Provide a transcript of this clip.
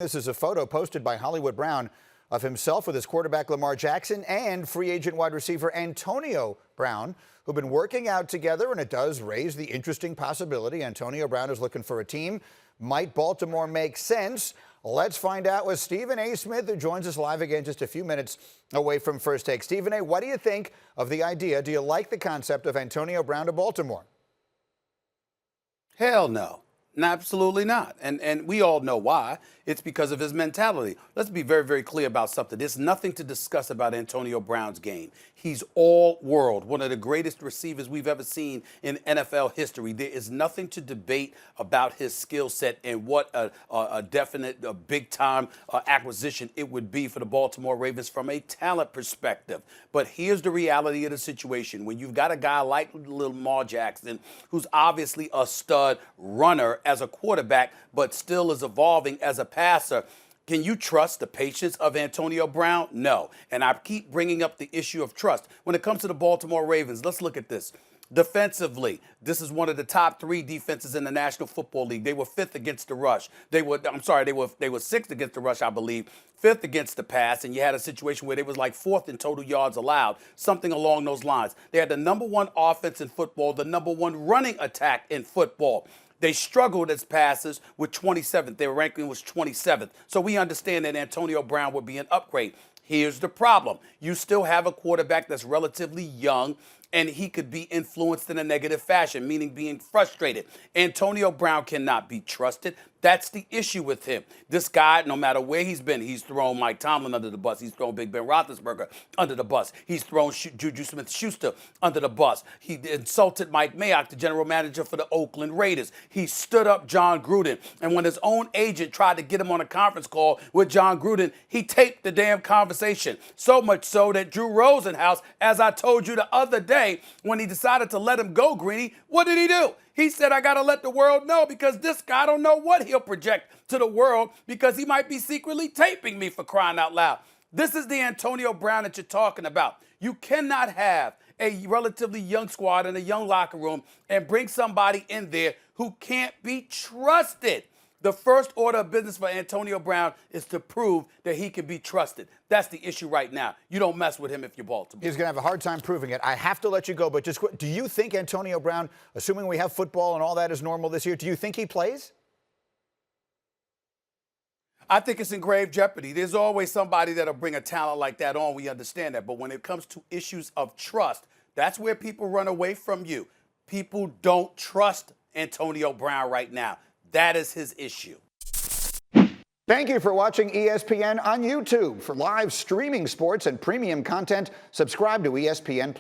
This is a photo posted by Hollywood Brown of himself with his quarterback Lamar Jackson and free agent wide receiver Antonio Brown, who've been working out together, and it does raise the interesting possibility Antonio Brown is looking for a team. Might Baltimore make sense? Let's find out with Stephen A. Smith, who joins us live again just a few minutes away from First Take. Stephen A., what do you think of the idea? Do you like the concept of Antonio Brown to Baltimore? Hell no. Absolutely not. And we all know why. It's because of his mentality. Let's be very, very clear about something. There's nothing to discuss about Antonio Brown's game. He's all world, one of the greatest receivers we've ever seen in NFL history. There is nothing to debate about his skill set and what a definite, big time acquisition it would be for the Baltimore Ravens from a talent perspective. But here's the reality of the situation. When you've got a guy like Lamar Jackson, who's obviously a stud runner as a quarterback, but still is evolving as a passer, can you trust the patience of Antonio Brown? No. And I keep bringing up the issue of trust. When it comes to the Baltimore Ravens, let's look at this. Defensively, this is one of the top 3 defenses in the National Football League. They were 5th against the rush. They were 6th against the rush, I believe, 5th against the pass, and you had a situation where they was like 4th in total yards allowed, something along those lines. They had the #1 offense in football, the #1 running attack in football. They struggled as passers with 27th. Their ranking was 27th. So we understand that Antonio Brown would be an upgrade. Here's the problem. You still have a quarterback that's relatively young, and he could be influenced in a negative fashion, meaning being frustrated. Antonio Brown cannot be trusted. That's the issue with him. This guy, no matter where he's been, he's thrown Mike Tomlin under the bus. He's thrown Big Ben Roethlisberger under the bus. He's thrown Juju Smith-Schuster under the bus. He insulted Mike Mayock, the general manager for the Oakland Raiders. He stood up John Gruden. And when his own agent tried to get him on a conference call with John Gruden, he taped the damn conversation. So much so that Drew Rosenhaus, as I told you the other day, when he decided to let him go, Greeny, what did he do? He said, I got to let the world know because this guy don't know what he'll project to the world because he might be secretly taping me, for crying out loud. This is the Antonio Brown that you're talking about. You cannot have a relatively young squad in a young locker room and bring somebody in there who can't be trusted. The first order of business for Antonio Brown is to prove that he can be trusted. That's the issue right now. You don't mess with him if you're Baltimore. He's going to have a hard time proving it. I have to let you go, but just do you think Antonio Brown, assuming we have football and all that is normal this year, do you think he plays? I think it's in grave jeopardy. There's always somebody that'll bring a talent like that on. We understand that. But when it comes to issues of trust, that's where people run away from you. People don't trust Antonio Brown right now. That is his issue. Thank you for watching ESPN on YouTube. For live streaming sports and premium content, subscribe to ESPN+.